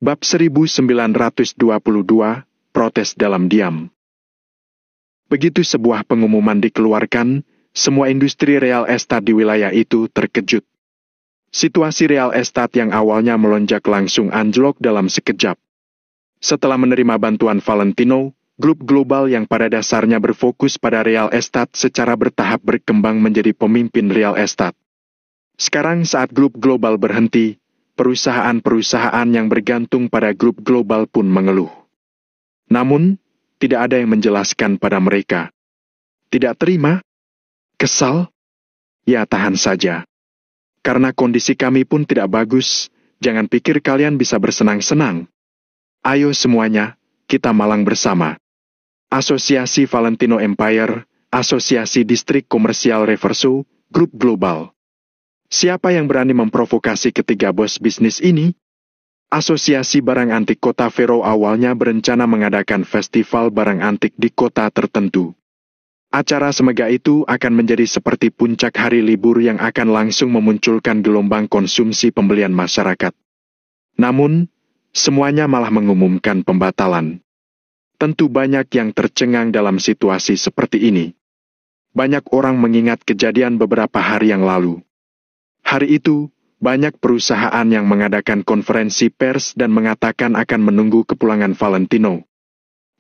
Bab 1922, Protes dalam diam. Begitu sebuah pengumuman dikeluarkan, semua industri real estate di wilayah itu terkejut. Situasi real estate yang awalnya melonjak langsung anjlok dalam sekejap. Setelah menerima bantuan Valentino, grup global yang pada dasarnya berfokus pada real estate secara bertahap berkembang menjadi pemimpin real estate. Sekarang saat grup global berhenti, perusahaan-perusahaan yang bergantung pada grup global pun mengeluh. Namun, tidak ada yang menjelaskan pada mereka. Tidak terima? Kesal? Ya, tahan saja. Karena kondisi kami pun tidak bagus, jangan pikir kalian bisa bersenang-senang. Ayo semuanya, kita malang bersama. Asosiasi Valentino Empire, Asosiasi Distrik Komersial Reverso, Grup Global. Siapa yang berani memprovokasi ketiga bos bisnis ini? Asosiasi Barang Antik Kota Vero awalnya berencana mengadakan festival barang antik di kota tertentu. Acara semega itu akan menjadi seperti puncak hari libur yang akan langsung memunculkan gelombang konsumsi pembelian masyarakat. Namun, semuanya malah mengumumkan pembatalan. Tentu banyak yang tercengang dalam situasi seperti ini. Banyak orang mengingat kejadian beberapa hari yang lalu. Hari itu, banyak perusahaan yang mengadakan konferensi pers dan mengatakan akan menunggu kepulangan Valentino.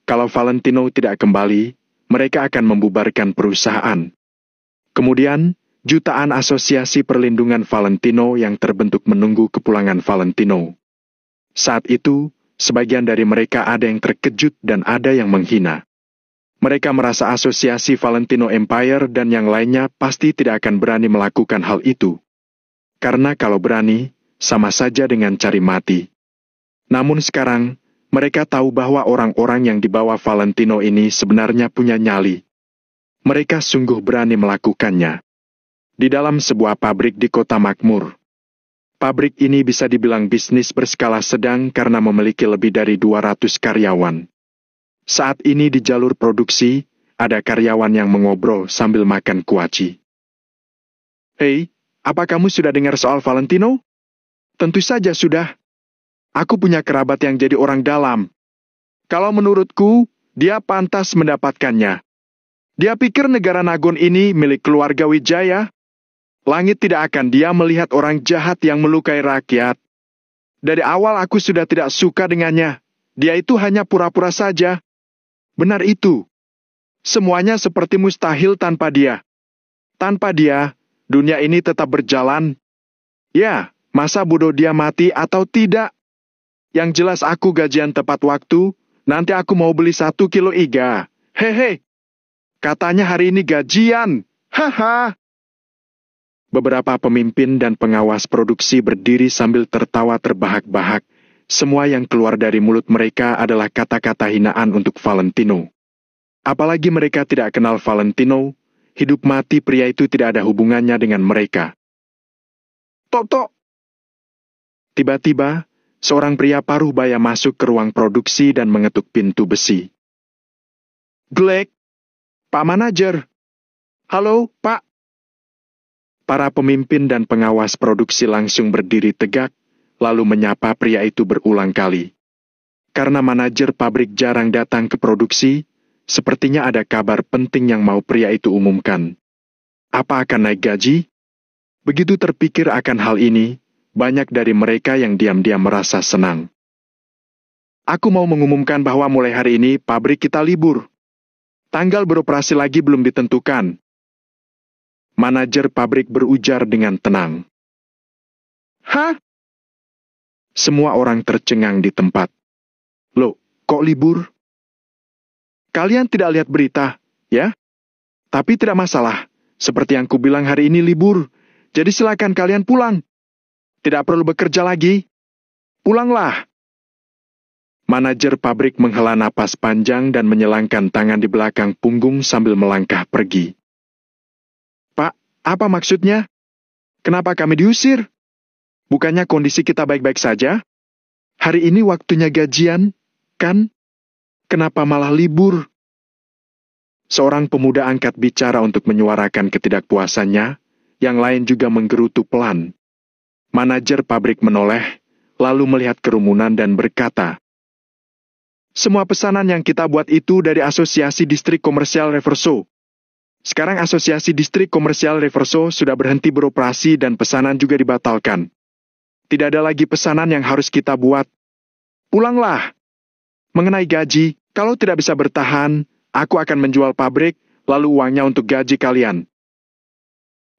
Kalau Valentino tidak kembali, mereka akan membubarkan perusahaan. Kemudian, jutaan asosiasi perlindungan Valentino yang terbentuk menunggu kepulangan Valentino. Saat itu, sebagian dari mereka ada yang terkejut dan ada yang menghina. Mereka merasa asosiasi Valentino Empire dan yang lainnya pasti tidak akan berani melakukan hal itu. Karena kalau berani, sama saja dengan cari mati. Namun sekarang, mereka tahu bahwa orang-orang yang dibawa Valentino ini sebenarnya punya nyali. Mereka sungguh berani melakukannya. Di dalam sebuah pabrik di kota makmur. Pabrik ini bisa dibilang bisnis berskala sedang karena memiliki lebih dari 200 karyawan. Saat ini di jalur produksi, ada karyawan yang mengobrol sambil makan kuaci. Hei, apa kamu sudah dengar soal Valentino? Tentu saja sudah. Aku punya kerabat yang jadi orang dalam. Kalau menurutku, dia pantas mendapatkannya. Dia pikir negara Nagon ini milik keluarga Wijaya. Langit tidak akan dia melihat orang jahat yang melukai rakyat. Dari awal aku sudah tidak suka dengannya. Dia itu hanya pura-pura saja. Benar itu. Semuanya seperti mustahil tanpa dia. Tanpa dia, dunia ini tetap berjalan. Ya, masa bodoh dia mati atau tidak? Yang jelas aku gajian tepat waktu, nanti aku mau beli 1 kilo iga. Hehe. Katanya hari ini gajian. Haha. Beberapa pemimpin dan pengawas produksi berdiri sambil tertawa terbahak-bahak. Semua yang keluar dari mulut mereka adalah kata-kata hinaan untuk Valentino. Apalagi mereka tidak kenal Valentino, hidup mati pria itu tidak ada hubungannya dengan mereka. Tok, tok. Tiba-tiba, seorang pria paruh baya masuk ke ruang produksi dan mengetuk pintu besi. Glek, Pak Manajer. Halo, Pak. Para pemimpin dan pengawas produksi langsung berdiri tegak, lalu menyapa pria itu berulang kali. Karena manajer pabrik jarang datang ke produksi, sepertinya ada kabar penting yang mau pria itu umumkan. Apa akan naik gaji? Begitu terpikir akan hal ini, banyak dari mereka yang diam-diam merasa senang. Aku mau mengumumkan bahwa mulai hari ini pabrik kita libur. Tanggal beroperasi lagi belum ditentukan. Manajer pabrik berujar dengan tenang. Hah? Semua orang tercengang di tempat. Loh, kok libur? Kalian tidak lihat berita, ya? Tapi tidak masalah. Seperti yang kubilang hari ini libur. Jadi silakan kalian pulang. Tidak perlu bekerja lagi. Pulanglah. Manajer pabrik menghela napas panjang dan menyelangkan tangan di belakang punggung sambil melangkah pergi. Pak, apa maksudnya? Kenapa kami diusir? Bukannya kondisi kita baik-baik saja? Hari ini waktunya gajian, kan? Kenapa malah libur? Seorang pemuda angkat bicara untuk menyuarakan ketidakpuasannya, yang lain juga menggerutu pelan. Manajer pabrik menoleh, lalu melihat kerumunan dan berkata, semua pesanan yang kita buat itu dari Asosiasi Distrik Komersial Reverso. Sekarang Asosiasi Distrik Komersial Reverso sudah berhenti beroperasi dan pesanan juga dibatalkan. Tidak ada lagi pesanan yang harus kita buat. Pulanglah. Mengenai gaji, kalau tidak bisa bertahan, aku akan menjual pabrik, lalu uangnya untuk gaji kalian.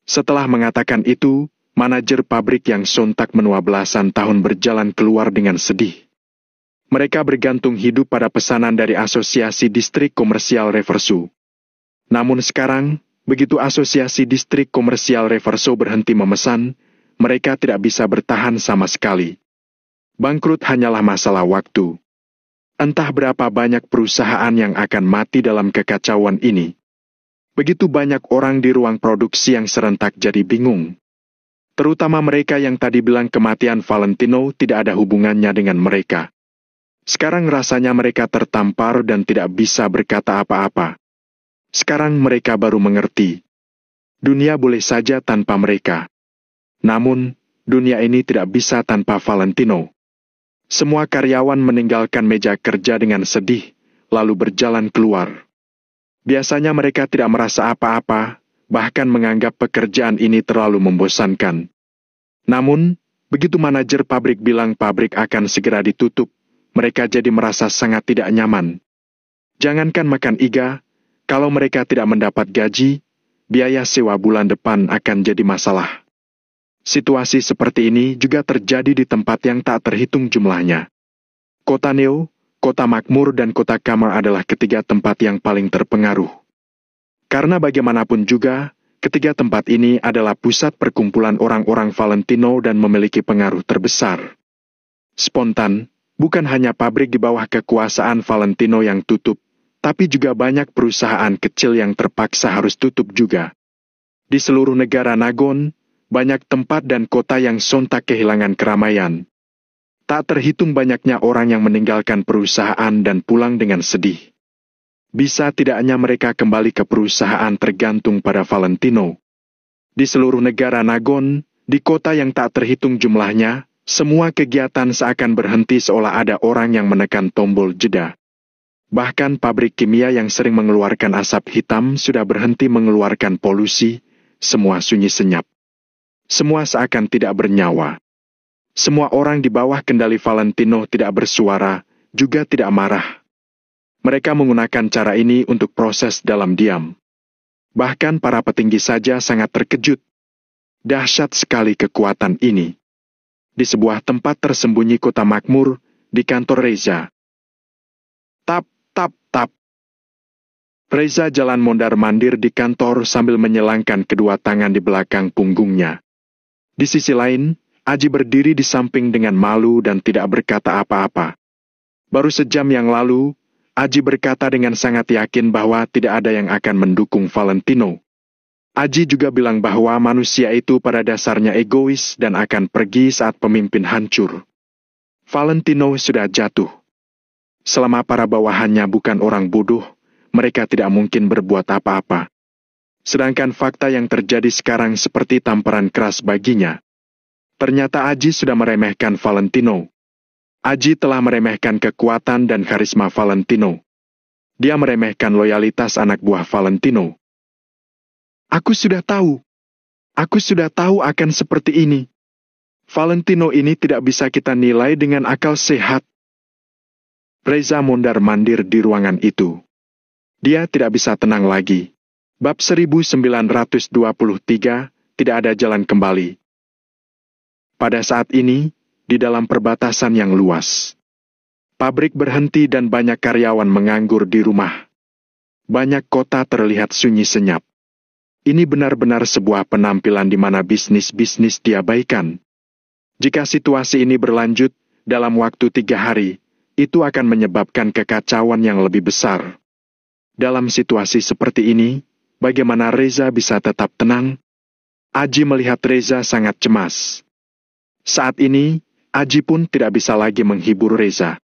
Setelah mengatakan itu, manajer pabrik yang sontak menua belasan tahun berjalan keluar dengan sedih. Mereka bergantung hidup pada pesanan dari Asosiasi Distrik Komersial Reverso. Namun sekarang, begitu Asosiasi Distrik Komersial Reverso berhenti memesan, mereka tidak bisa bertahan sama sekali. Bangkrut hanyalah masalah waktu. Entah berapa banyak perusahaan yang akan mati dalam kekacauan ini. Begitu banyak orang di ruang produksi yang serentak jadi bingung. Terutama mereka yang tadi bilang kematian Valentino tidak ada hubungannya dengan mereka. Sekarang rasanya mereka tertampar dan tidak bisa berkata apa-apa. Sekarang mereka baru mengerti. Dunia boleh saja tanpa mereka. Namun, dunia ini tidak bisa tanpa Valentino. Semua karyawan meninggalkan meja kerja dengan sedih, lalu berjalan keluar. Biasanya mereka tidak merasa apa-apa, bahkan menganggap pekerjaan ini terlalu membosankan. Namun, begitu manajer pabrik bilang pabrik akan segera ditutup, mereka jadi merasa sangat tidak nyaman. Jangankan makan iga, kalau mereka tidak mendapat gaji, biaya sewa bulan depan akan jadi masalah. Situasi seperti ini juga terjadi di tempat yang tak terhitung jumlahnya. Kota Neo, Kota Makmur dan Kota Kamar adalah ketiga tempat yang paling terpengaruh. Karena bagaimanapun juga, ketiga tempat ini adalah pusat perkumpulan orang-orang Valentino dan memiliki pengaruh terbesar. Spontan, bukan hanya pabrik di bawah kekuasaan Valentino yang tutup, tapi juga banyak perusahaan kecil yang terpaksa harus tutup juga. Di seluruh negara Nagon, banyak tempat dan kota yang sontak kehilangan keramaian. Tak terhitung banyaknya orang yang meninggalkan perusahaan dan pulang dengan sedih. Bisa tidaknya mereka kembali ke perusahaan tergantung pada Valentino. Di seluruh negara Nagon, di kota yang tak terhitung jumlahnya, semua kegiatan seakan berhenti seolah ada orang yang menekan tombol jeda. Bahkan pabrik kimia yang sering mengeluarkan asap hitam sudah berhenti mengeluarkan polusi, semua sunyi senyap. Semua seakan tidak bernyawa. Semua orang di bawah kendali Valentino tidak bersuara, juga tidak marah. Mereka menggunakan cara ini untuk proses dalam diam. Bahkan para petinggi saja sangat terkejut. Dahsyat sekali kekuatan ini. Di sebuah tempat tersembunyi Kota Makmur, di kantor Reza. Tap, tap, tap. Reza jalan mondar-mandir di kantor sambil menyelangkan kedua tangan di belakang punggungnya. Di sisi lain, Aji berdiri di samping dengan malu dan tidak berkata apa-apa. Baru sejam yang lalu, Aji berkata dengan sangat yakin bahwa tidak ada yang akan mendukung Valentino. Aji juga bilang bahwa manusia itu pada dasarnya egois dan akan pergi saat pemimpin hancur. Valentino sudah jatuh. Selama para bawahannya bukan orang bodoh, mereka tidak mungkin berbuat apa-apa. Sedangkan fakta yang terjadi sekarang seperti tamparan keras baginya. Ternyata Aji sudah meremehkan Valentino. Aji telah meremehkan kekuatan dan karisma Valentino. Dia meremehkan loyalitas anak buah Valentino. Aku sudah tahu akan seperti ini. Valentino ini tidak bisa kita nilai dengan akal sehat. Reza mondar-mandir di ruangan itu. Dia tidak bisa tenang lagi. Bab 1923, tidak ada jalan kembali. Pada saat ini, di dalam perbatasan yang luas, pabrik berhenti dan banyak karyawan menganggur di rumah. banyak kota terlihat sunyi senyap. Ini benar-benar sebuah penampilan di mana bisnis-bisnis diabaikan. Jika situasi ini berlanjut dalam waktu 3 hari, itu akan menyebabkan kekacauan yang lebih besar. Dalam situasi seperti ini, bagaimana Reza bisa tetap tenang? Aji melihat Reza sangat cemas. Saat ini, Aji pun tidak bisa lagi menghibur Reza.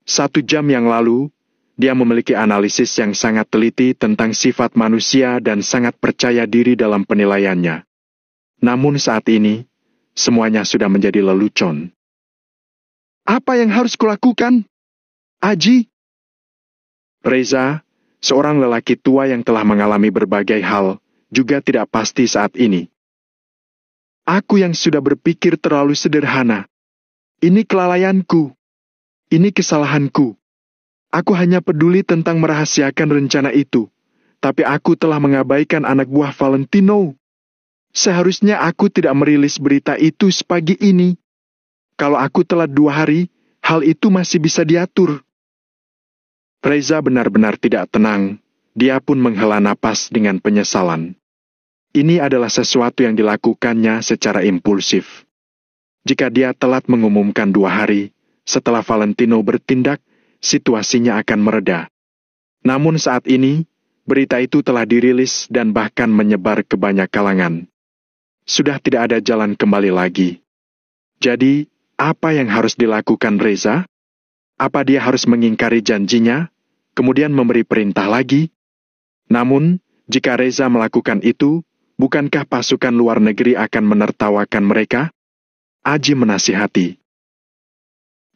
1 jam yang lalu, dia memiliki analisis yang sangat teliti tentang sifat manusia dan sangat percaya diri dalam penilaiannya. Namun saat ini, semuanya sudah menjadi lelucon. Apa yang harus kulakukan? Aji? Reza, seorang lelaki tua yang telah mengalami berbagai hal, juga tidak pasti saat ini. Aku yang sudah berpikir terlalu sederhana. Ini kelalaianku. Ini kesalahanku. Aku hanya peduli tentang merahasiakan rencana itu. Tapi aku telah mengabaikan anak buah Valentino. Seharusnya aku tidak merilis berita itu sepagi ini. Kalau aku telat 2 hari, hal itu masih bisa diatur. Reza benar-benar tidak tenang. Dia pun menghela napas dengan penyesalan. Ini adalah sesuatu yang dilakukannya secara impulsif. Jika dia telat mengumumkan 2 hari, setelah Valentino bertindak, situasinya akan mereda. Namun saat ini, berita itu telah dirilis dan bahkan menyebar ke banyak kalangan. Sudah tidak ada jalan kembali lagi. Jadi, apa yang harus dilakukan Reza? Apa dia harus mengingkari janjinya, kemudian memberi perintah lagi? Namun, jika Reza melakukan itu, bukankah pasukan luar negeri akan menertawakan mereka? Aji menasihati.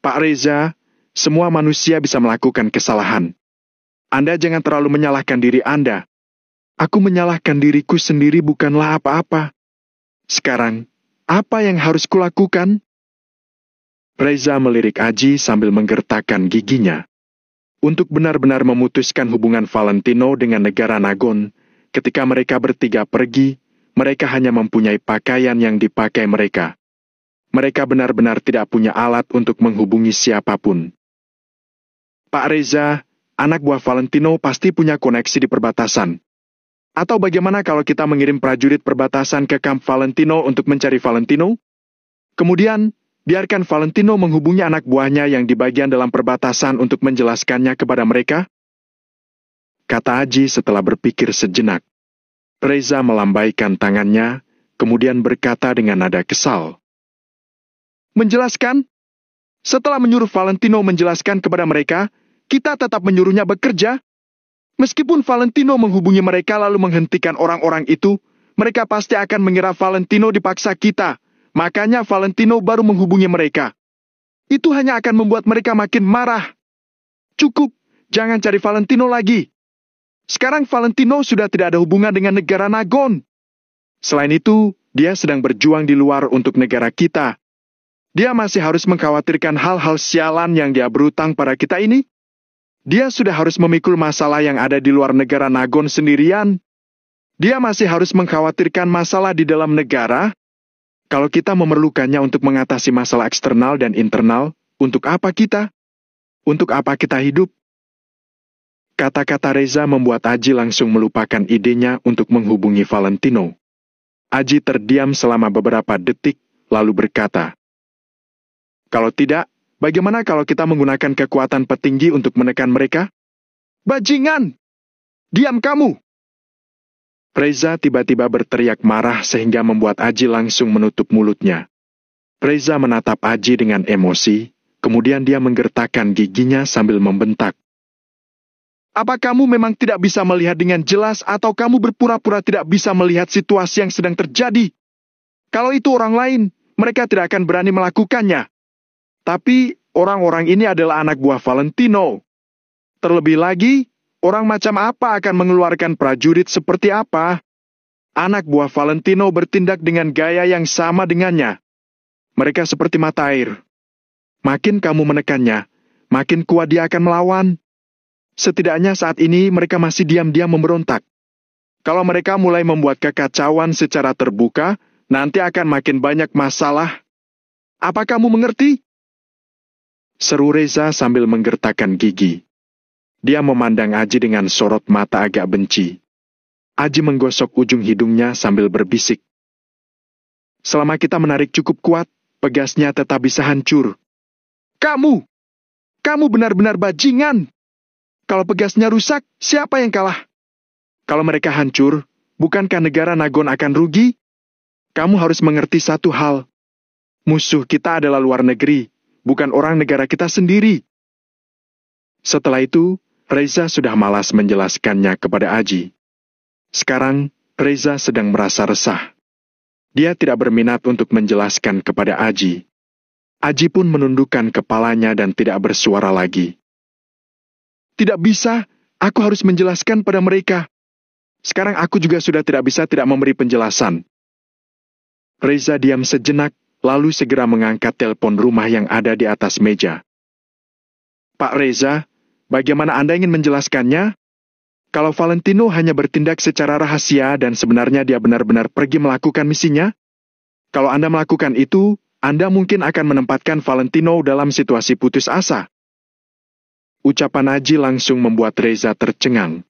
Pak Reza, semua manusia bisa melakukan kesalahan. Anda jangan terlalu menyalahkan diri Anda. Aku menyalahkan diriku sendiri bukanlah apa-apa. Sekarang, apa yang harus kulakukan? Reza melirik Aji sambil menggertakkan giginya. Untuk benar-benar memutuskan hubungan Valentino dengan negara Nagon, ketika mereka bertiga pergi, mereka hanya mempunyai pakaian yang dipakai mereka. Mereka benar-benar tidak punya alat untuk menghubungi siapapun. Pak Reza, anak buah Valentino pasti punya koneksi di perbatasan. Atau bagaimana kalau kita mengirim prajurit perbatasan ke kamp Valentino untuk mencari Valentino? Kemudian, biarkan Valentino menghubungi anak buahnya yang di bagian dalam perbatasan untuk menjelaskannya kepada mereka? Kata Aji setelah berpikir sejenak. Reza melambaikan tangannya, kemudian berkata dengan nada kesal. Menjelaskan? Setelah menyuruh Valentino menjelaskan kepada mereka, kita tetap menyuruhnya bekerja. Meskipun Valentino menghubungi mereka lalu menghentikan orang-orang itu, mereka pasti akan mengira Valentino dipaksa kita. Makanya Valentino baru menghubungi mereka. Itu hanya akan membuat mereka makin marah. Cukup, jangan cari Valentino lagi. Sekarang Valentino sudah tidak ada hubungan dengan negara Nagon. Selain itu, dia sedang berjuang di luar untuk negara kita. Dia masih harus mengkhawatirkan hal-hal sialan yang dia berutang pada kita ini. Dia sudah harus memikul masalah yang ada di luar negara Nagon sendirian. Dia masih harus mengkhawatirkan masalah di dalam negara. Kalau kita memerlukannya untuk mengatasi masalah eksternal dan internal, untuk apa kita? Untuk apa kita hidup? Kata-kata Reza membuat Aji langsung melupakan idenya untuk menghubungi Valentino. Aji terdiam selama beberapa detik, lalu berkata, kalau tidak, bagaimana kalau kita menggunakan kekuatan petinggi untuk menekan mereka? Bajingan! Diam kamu! Reza tiba-tiba berteriak marah sehingga membuat Aji langsung menutup mulutnya. Reza menatap Aji dengan emosi, kemudian dia menggertakkan giginya sambil membentak. Apa kamu memang tidak bisa melihat dengan jelas atau kamu berpura-pura tidak bisa melihat situasi yang sedang terjadi? Kalau itu orang lain, mereka tidak akan berani melakukannya. Tapi orang-orang ini adalah anak buah Valentino. Terlebih lagi, orang macam apa akan mengeluarkan prajurit seperti apa? Anak buah Valentino bertindak dengan gaya yang sama dengannya. Mereka seperti mata air. Makin kamu menekannya, makin kuat dia akan melawan. Setidaknya saat ini mereka masih diam-diam memberontak. Kalau mereka mulai membuat kekacauan secara terbuka, nanti akan makin banyak masalah. Apa kamu mengerti? Seru Reza sambil menggertakkan gigi. Dia memandang Aji dengan sorot mata agak benci. Aji menggosok ujung hidungnya sambil berbisik. Selama kita menarik cukup kuat, pegasnya tetap bisa hancur. Kamu benar-benar bajingan. Kalau pegasnya rusak, siapa yang kalah? Kalau mereka hancur, bukankah negara Nagon akan rugi? Kamu harus mengerti satu hal. Musuh kita adalah luar negeri, bukan orang negara kita sendiri. Setelah itu, Reza sudah malas menjelaskannya kepada Aji. Sekarang, Reza sedang merasa resah. Dia tidak berminat untuk menjelaskan kepada Aji. Aji pun menundukkan kepalanya dan tidak bersuara lagi. Tidak bisa, aku harus menjelaskan pada mereka. Sekarang aku juga sudah tidak bisa tidak memberi penjelasan. Reza diam sejenak, lalu segera mengangkat telepon rumah yang ada di atas meja. Pak Reza, bagaimana Anda ingin menjelaskannya? Kalau Valentino hanya bertindak secara rahasia dan sebenarnya dia benar-benar pergi melakukan misinya? Kalau Anda melakukan itu, Anda mungkin akan menempatkan Valentino dalam situasi putus asa. Ucapan Aji langsung membuat Reza tercengang.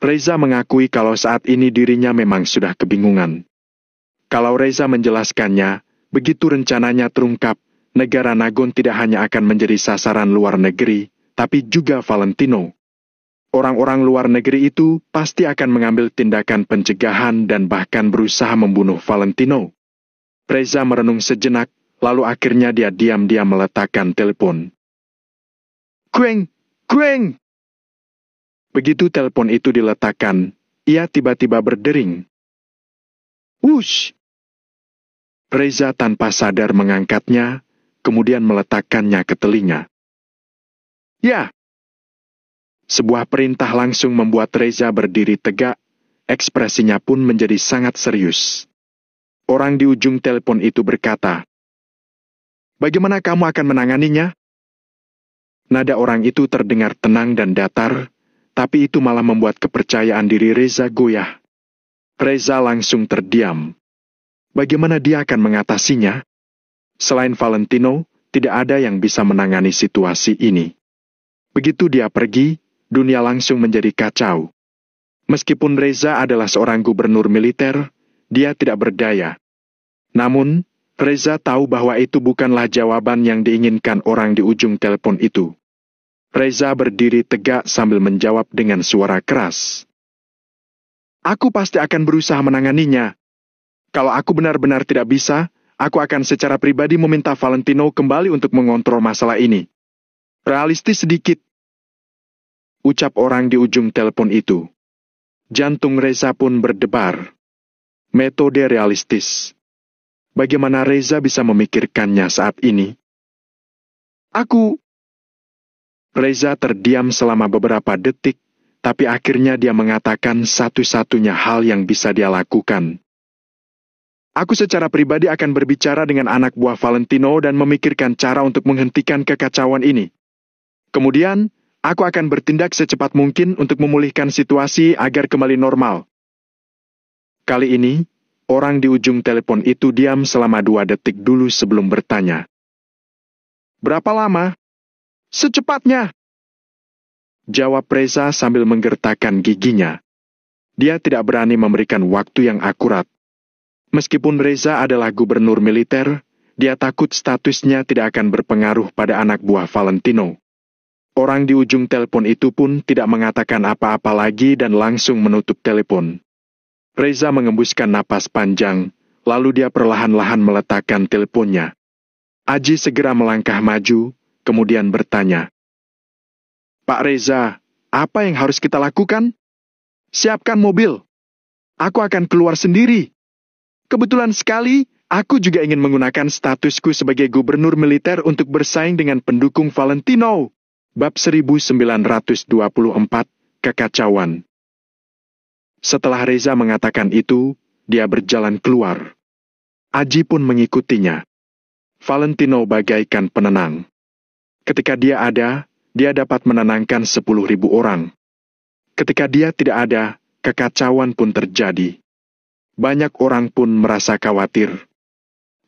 Reza mengakui kalau saat ini dirinya memang sudah kebingungan. Kalau Reza menjelaskannya, begitu rencananya terungkap, negara Nagon tidak hanya akan menjadi sasaran luar negeri, tapi juga Valentino. Orang-orang luar negeri itu pasti akan mengambil tindakan pencegahan dan bahkan berusaha membunuh Valentino. Reza merenung sejenak, lalu akhirnya dia diam-diam meletakkan telepon. Kueng! Kueng! Begitu telepon itu diletakkan, ia tiba-tiba berdering. Wush! Reza tanpa sadar mengangkatnya, kemudian meletakkannya ke telinga. Ya! Sebuah perintah langsung membuat Reza berdiri tegak, ekspresinya pun menjadi sangat serius. Orang di ujung telepon itu berkata, bagaimana kamu akan menanganinya? Nada orang itu terdengar tenang dan datar, tapi itu malah membuat kepercayaan diri Reza goyah. Reza langsung terdiam. Bagaimana dia akan mengatasinya? Selain Valentino, tidak ada yang bisa menangani situasi ini. Begitu dia pergi, dunia langsung menjadi kacau. Meskipun Reza adalah seorang gubernur militer, dia tidak berdaya. Namun, Reza tahu bahwa itu bukanlah jawaban yang diinginkan orang di ujung telepon itu. Reza berdiri tegak sambil menjawab dengan suara keras. Aku pasti akan berusaha menanganinya. Kalau aku benar-benar tidak bisa, aku akan secara pribadi meminta Valentino kembali untuk mengontrol masalah ini. Realistis sedikit, ucap orang di ujung telepon itu. Jantung Reza pun berdebar. Metode realistis. Bagaimana Reza bisa memikirkannya saat ini? Reza terdiam selama beberapa detik, tapi akhirnya dia mengatakan satu-satunya hal yang bisa dia lakukan. Aku secara pribadi akan berbicara dengan anak buah Valentino dan memikirkan cara untuk menghentikan kekacauan ini. Kemudian, aku akan bertindak secepat mungkin untuk memulihkan situasi agar kembali normal. Kali ini, orang di ujung telepon itu diam selama 2 detik dulu sebelum bertanya. Berapa lama? Secepatnya. Jawab Reza sambil menggertakkan giginya. Dia tidak berani memberikan waktu yang akurat. Meskipun Reza adalah gubernur militer, dia takut statusnya tidak akan berpengaruh pada anak buah Valentino. Orang di ujung telepon itu pun tidak mengatakan apa-apa lagi dan langsung menutup telepon. Reza mengembuskan napas panjang, lalu dia perlahan-lahan meletakkan teleponnya. Aji segera melangkah maju, kemudian bertanya. Pak Reza, apa yang harus kita lakukan? Siapkan mobil. Aku akan keluar sendiri. Kebetulan sekali, aku juga ingin menggunakan statusku sebagai gubernur militer untuk bersaing dengan pendukung Valentino. Bab 1924, Kekacauan. Setelah Reza mengatakan itu, dia berjalan keluar. Aji pun mengikutinya. Valentino bagaikan penenang. Ketika dia ada, dia dapat menenangkan 10.000 orang. Ketika dia tidak ada, kekacauan pun terjadi. Banyak orang pun merasa khawatir.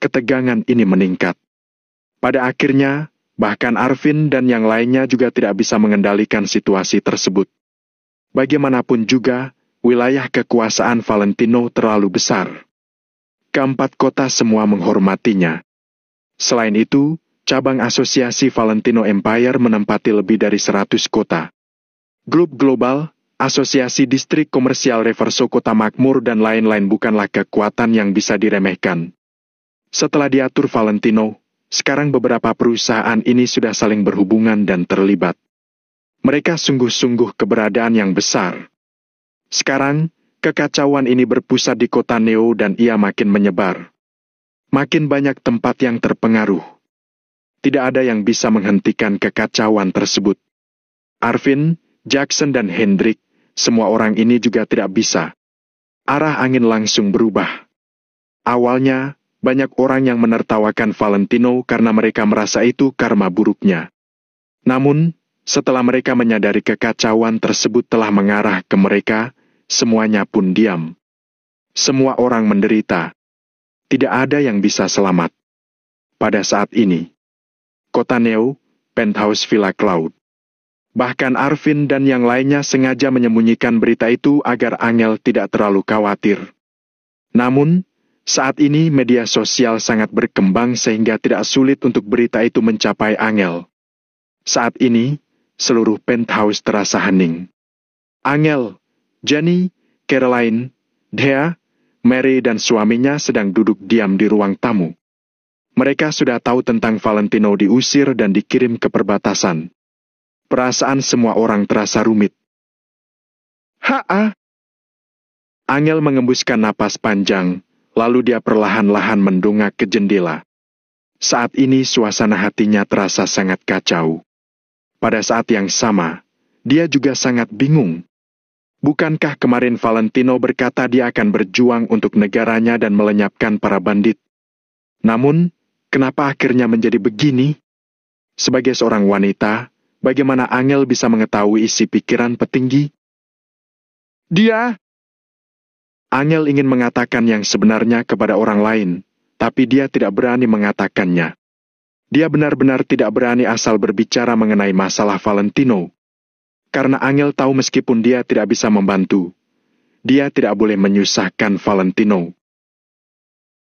Ketegangan ini meningkat. Pada akhirnya, Bahkan Arvin dan yang lainnya juga tidak bisa mengendalikan situasi tersebut. Bagaimanapun juga, wilayah kekuasaan Valentino terlalu besar. Keempat kota semua menghormatinya. Selain itu, cabang asosiasi Valentino Empire menempati lebih dari 100 kota. Grup global, asosiasi distrik komersial Reverso Kota Makmur dan lain-lain bukanlah kekuatan yang bisa diremehkan. Setelah diatur Valentino, sekarang beberapa perusahaan ini sudah saling berhubungan dan terlibat. Mereka sungguh-sungguh keberadaan yang besar. Sekarang, kekacauan ini berpusat di kota Neo dan ia makin menyebar. Makin banyak tempat yang terpengaruh. Tidak ada yang bisa menghentikan kekacauan tersebut. Arvin, Jackson dan Hendrik, semua orang ini juga tidak bisa. Arah angin langsung berubah. Awalnya, banyak orang yang menertawakan Valentino karena mereka merasa itu karma buruknya. Namun, setelah mereka menyadari kekacauan tersebut telah mengarah ke mereka, semuanya pun diam. Semua orang menderita. Tidak ada yang bisa selamat. Pada saat ini, kota Neo, penthouse Villa Cloud. Bahkan Arvin dan yang lainnya sengaja menyembunyikan berita itu agar Angel tidak terlalu khawatir. Namun, saat ini media sosial sangat berkembang sehingga tidak sulit untuk berita itu mencapai Angel. Saat ini, seluruh penthouse terasa hening. Angel, Jenny, Caroline, Dea, Mary dan suaminya sedang duduk diam di ruang tamu. Mereka sudah tahu tentang Valentino diusir dan dikirim ke perbatasan. Perasaan semua orang terasa rumit. Angel mengembuskan napas panjang, lalu dia perlahan-lahan mendongak ke jendela. Saat ini suasana hatinya terasa sangat kacau. Pada saat yang sama, dia juga sangat bingung. Bukankah kemarin Valentino berkata dia akan berjuang untuk negaranya dan melenyapkan para bandit? Namun, kenapa akhirnya menjadi begini? Sebagai seorang wanita, bagaimana Angel bisa mengetahui isi pikiran petinggi? Angel ingin mengatakan yang sebenarnya kepada orang lain, tapi dia tidak berani mengatakannya. Dia benar-benar tidak berani asal berbicara mengenai masalah Valentino. Karena Angel tahu meskipun dia tidak bisa membantu, dia tidak boleh menyusahkan Valentino.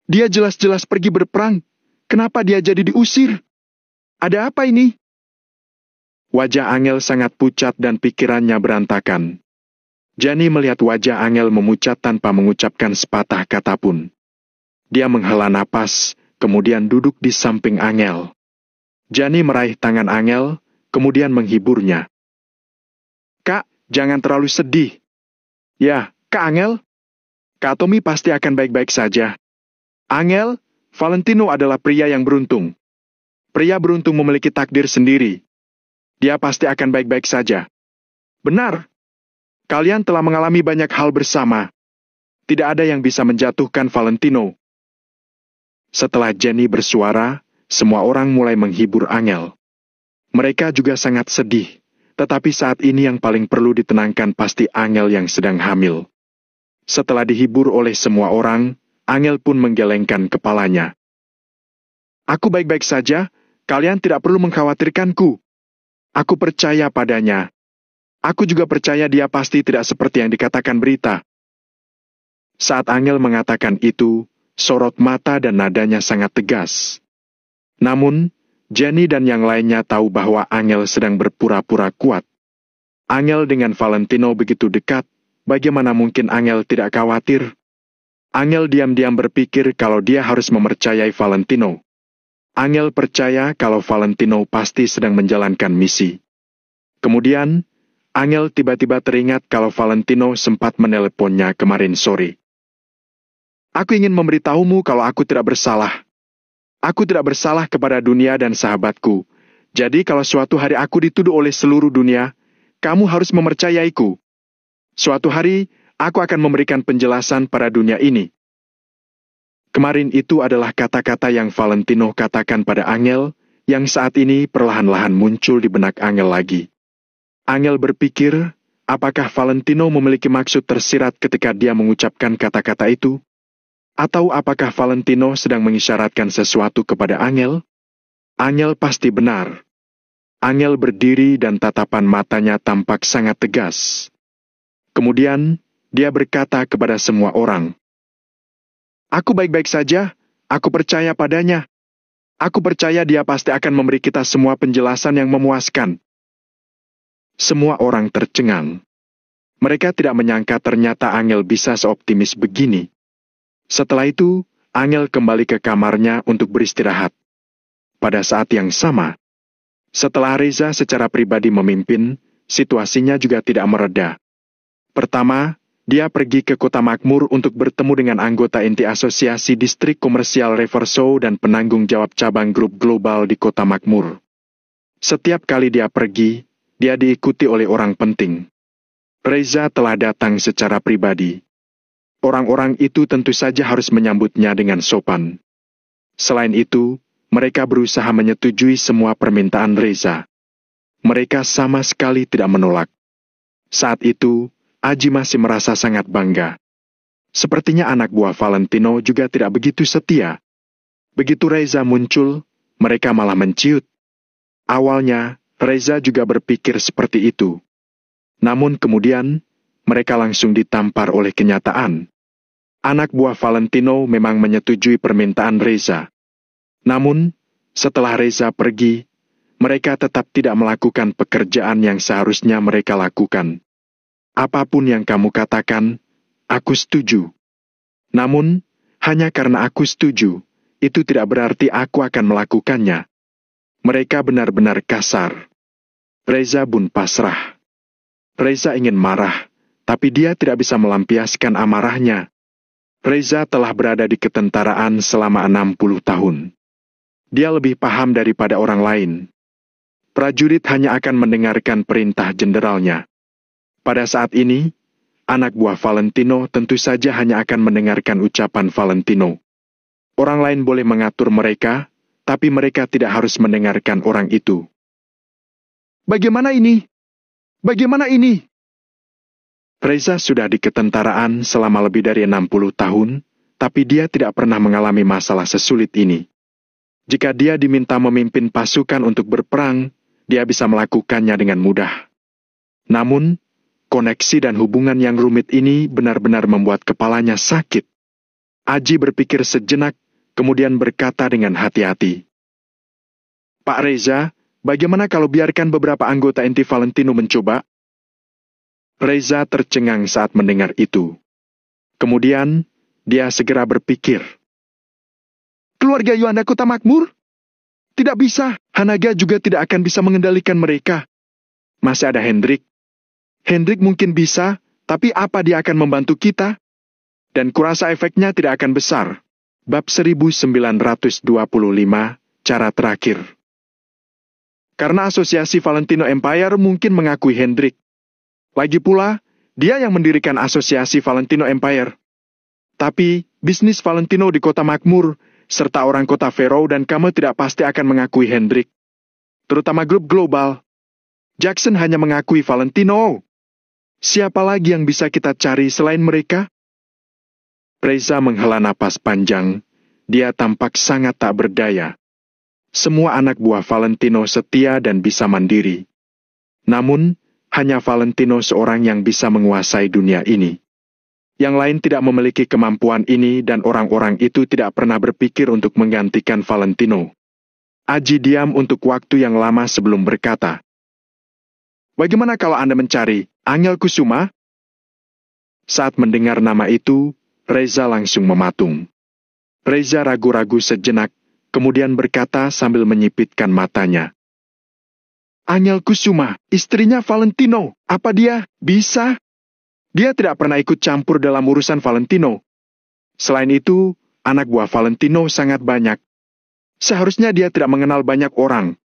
Dia jelas-jelas pergi berperang. Kenapa dia jadi diusir? Ada apa ini? Wajah Angel sangat pucat dan pikirannya berantakan. Jenny melihat wajah Angel memucat tanpa mengucapkan sepatah kata pun. Dia menghela napas, kemudian duduk di samping Angel. Jenny meraih tangan Angel, kemudian menghiburnya. Kak, jangan terlalu sedih. Ya, Kak Angel. Kak Tommy pasti akan baik-baik saja. Angel, Valentino adalah pria yang beruntung. Pria beruntung memiliki takdir sendiri. Dia pasti akan baik-baik saja. Benar. Kalian telah mengalami banyak hal bersama. Tidak ada yang bisa menjatuhkan Valentino. Setelah Jenny bersuara, semua orang mulai menghibur Angel. Mereka juga sangat sedih. Tetapi saat ini yang paling perlu ditenangkan pasti Angel yang sedang hamil. Setelah dihibur oleh semua orang, Angel pun menggelengkan kepalanya. Aku baik-baik saja, kalian tidak perlu mengkhawatirkanku. Aku percaya padanya. Aku juga percaya dia pasti tidak seperti yang dikatakan berita. Saat Angel mengatakan itu, sorot mata dan nadanya sangat tegas. Namun, Jenny dan yang lainnya tahu bahwa Angel sedang berpura-pura kuat. Angel dengan Valentino begitu dekat, bagaimana mungkin Angel tidak khawatir? Angel diam-diam berpikir kalau dia harus mempercayai Valentino. Angel percaya kalau Valentino pasti sedang menjalankan misi. Kemudian, Angel tiba-tiba teringat kalau Valentino sempat meneleponnya kemarin sore. Aku ingin memberitahumu kalau aku tidak bersalah. Aku tidak bersalah kepada dunia dan sahabatku. Jadi kalau suatu hari aku dituduh oleh seluruh dunia, kamu harus mempercayaiku. Suatu hari, aku akan memberikan penjelasan pada dunia ini. Kemarin itu adalah kata-kata yang Valentino katakan pada Angel, yang saat ini perlahan-lahan muncul di benak Angel lagi. Angel berpikir, apakah Valentino memiliki maksud tersirat ketika dia mengucapkan kata-kata itu? Atau apakah Valentino sedang mengisyaratkan sesuatu kepada Angel? Angel pasti benar. Angel berdiri dan tatapan matanya tampak sangat tegas. Kemudian, dia berkata kepada semua orang, "Aku baik-baik saja, aku percaya padanya. Aku percaya dia pasti akan memberi kita semua penjelasan yang memuaskan." Semua orang tercengang. Mereka tidak menyangka ternyata Angel bisa seoptimis begini. Setelah itu, Angel kembali ke kamarnya untuk beristirahat. Pada saat yang sama, setelah Reza secara pribadi memimpin, situasinya juga tidak mereda. Pertama, dia pergi ke Kota Makmur untuk bertemu dengan anggota inti Asosiasi Distrik Komersial Reverso dan penanggung jawab cabang grup global di Kota Makmur. Setiap kali dia pergi, dia diikuti oleh orang penting. Reza telah datang secara pribadi. Orang-orang itu tentu saja harus menyambutnya dengan sopan. Selain itu, mereka berusaha menyetujui semua permintaan Reza. Mereka sama sekali tidak menolak. Saat itu, Aji masih merasa sangat bangga. Sepertinya anak buah Valentino juga tidak begitu setia. Begitu Reza muncul, mereka malah menciut. Awalnya, Reza juga berpikir seperti itu. Namun kemudian, mereka langsung ditampar oleh kenyataan. Anak buah Valentino memang menyetujui permintaan Reza. Namun, setelah Reza pergi, mereka tetap tidak melakukan pekerjaan yang seharusnya mereka lakukan. Apapun yang kamu katakan, aku setuju. Namun, hanya karena aku setuju, itu tidak berarti aku akan melakukannya. Mereka benar-benar kasar. Reza pun pasrah. Reza ingin marah, tapi dia tidak bisa melampiaskan amarahnya. Reza telah berada di ketentaraan selama 60 tahun. Dia lebih paham daripada orang lain. Prajurit hanya akan mendengarkan perintah jenderalnya. Pada saat ini, anak buah Valentino tentu saja hanya akan mendengarkan ucapan Valentino. Orang lain boleh mengatur mereka, tapi mereka tidak harus mendengarkan orang itu. Bagaimana ini? Bagaimana ini? Reza sudah di ketentaraan selama lebih dari 60 tahun, tapi dia tidak pernah mengalami masalah sesulit ini. Jika dia diminta memimpin pasukan untuk berperang, dia bisa melakukannya dengan mudah. Namun, koneksi dan hubungan yang rumit ini benar-benar membuat kepalanya sakit. Aji berpikir sejenak, kemudian berkata dengan hati-hati. "Pak Reza, bagaimana kalau biarkan beberapa anggota inti Valentino mencoba?" Reza tercengang saat mendengar itu. Kemudian, dia segera berpikir. "Keluarga Yuanda Kota Makmur? Tidak bisa, Hanaga juga tidak akan bisa mengendalikan mereka. Masih ada Hendrik. Hendrik mungkin bisa, tapi apa dia akan membantu kita? Dan kurasa efeknya tidak akan besar." Bab 1925, cara terakhir. Karena Asosiasi Valentino Empire mungkin mengakui Hendrik. Lagi pula, dia yang mendirikan Asosiasi Valentino Empire. Tapi, bisnis Valentino di Kota Makmur, serta orang kota Vero dan kamu tidak pasti akan mengakui Hendrik. Terutama grup global. Jackson hanya mengakui Valentino. Siapa lagi yang bisa kita cari selain mereka? Reza menghela napas panjang. Dia tampak sangat tak berdaya. Semua anak buah Valentino setia dan bisa mandiri. Namun, hanya Valentino seorang yang bisa menguasai dunia ini. Yang lain tidak memiliki kemampuan ini dan orang-orang itu tidak pernah berpikir untuk menggantikan Valentino. Aji diam untuk waktu yang lama sebelum berkata. "Bagaimana kalau Anda mencari Angel Kusuma?" Saat mendengar nama itu, Reza langsung mematung. Reza ragu-ragu sejenak, kemudian berkata sambil menyipitkan matanya. "Angel Kusuma, istrinya Valentino, apa dia bisa? Dia tidak pernah ikut campur dalam urusan Valentino. Selain itu, anak buah Valentino sangat banyak. Seharusnya dia tidak mengenal banyak orang."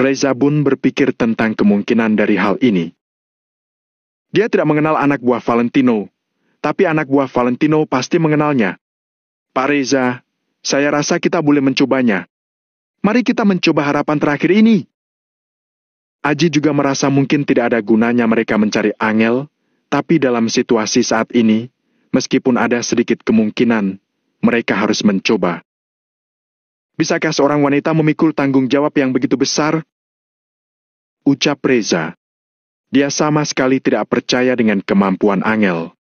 Reza pun berpikir tentang kemungkinan dari hal ini. Dia tidak mengenal anak buah Valentino, tapi anak buah Valentino pasti mengenalnya. "Pak Reza, saya rasa kita boleh mencobanya. Mari kita mencoba harapan terakhir ini." Aji juga merasa mungkin tidak ada gunanya mereka mencari Angel, tapi dalam situasi saat ini, meskipun ada sedikit kemungkinan, mereka harus mencoba. Bisakah seorang wanita memikul tanggung jawab yang begitu besar? Ucap Reza. Dia sama sekali tidak percaya dengan kemampuan Angel.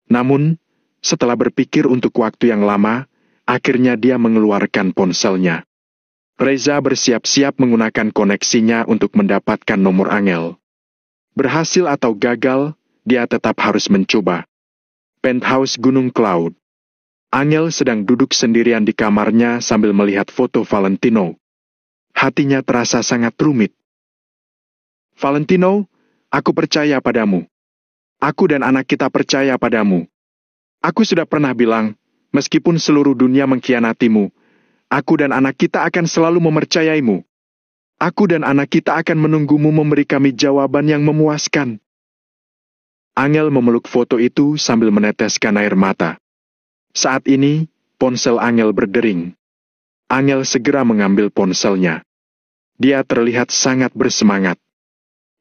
Namun, setelah berpikir untuk waktu yang lama, akhirnya dia mengeluarkan ponselnya. Reza bersiap-siap menggunakan koneksinya untuk mendapatkan nomor Angel. Berhasil atau gagal, dia tetap harus mencoba. Penthouse Gunung Cloud. Angel sedang duduk sendirian di kamarnya sambil melihat foto Valentino. Hatinya terasa sangat rumit. Valentino, aku percaya padamu. Aku dan anak kita percaya padamu. Aku sudah pernah bilang, meskipun seluruh dunia mengkhianatimu, aku dan anak kita akan selalu mempercayaimu. Aku dan anak kita akan menunggumu memberi kami jawaban yang memuaskan. Angel memeluk foto itu sambil meneteskan air mata. Saat ini, ponsel Angel berdering. Angel segera mengambil ponselnya. Dia terlihat sangat bersemangat.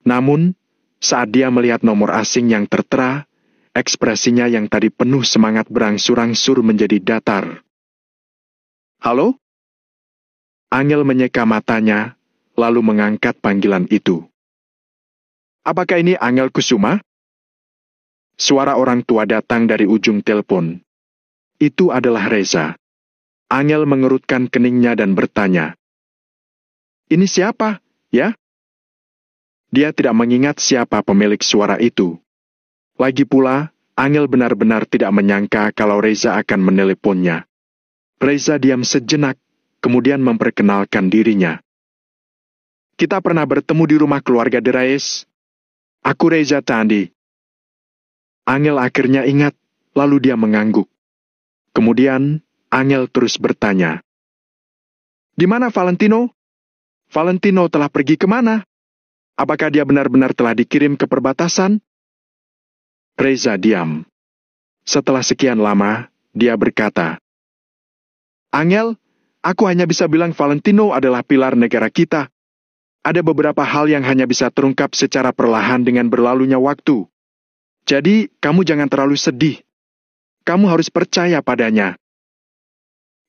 Namun, saat dia melihat nomor asing yang tertera, ekspresinya yang tadi penuh semangat berangsur-angsur menjadi datar. Halo? Angel menyeka matanya, lalu mengangkat panggilan itu. Apakah ini Angel Kusuma? Suara orang tua datang dari ujung telepon. Itu adalah Reza. Angel mengerutkan keningnya dan bertanya. Ini siapa, ya? Dia tidak mengingat siapa pemilik suara itu. Lagi pula, Angel benar-benar tidak menyangka kalau Reza akan meneleponnya. Reza diam sejenak, kemudian memperkenalkan dirinya. Kita pernah bertemu di rumah keluarga Deraes. Aku Reza Tandi. Angel akhirnya ingat, lalu dia mengangguk. Kemudian, Angel terus bertanya. Di mana Valentino? Valentino telah pergi kemana? Apakah dia benar-benar telah dikirim ke perbatasan? Reza diam. Setelah sekian lama, dia berkata, Angel, aku hanya bisa bilang Valentino adalah pilar negara kita. Ada beberapa hal yang hanya bisa terungkap secara perlahan dengan berlalunya waktu. Jadi, kamu jangan terlalu sedih. Kamu harus percaya padanya.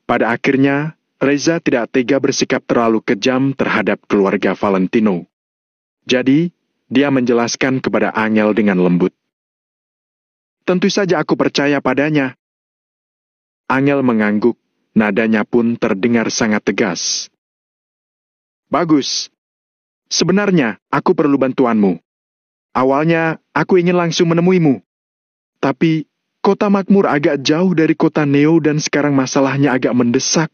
Pada akhirnya, Reza tidak tega bersikap terlalu kejam terhadap keluarga Valentino. Jadi, dia menjelaskan kepada Angel dengan lembut. Tentu saja aku percaya padanya. Angel mengangguk, nadanya pun terdengar sangat tegas. Bagus. Sebenarnya, aku perlu bantuanmu. Awalnya, aku ingin langsung menemuimu. Tapi, kota makmur agak jauh dari kota Neo dan sekarang masalahnya agak mendesak.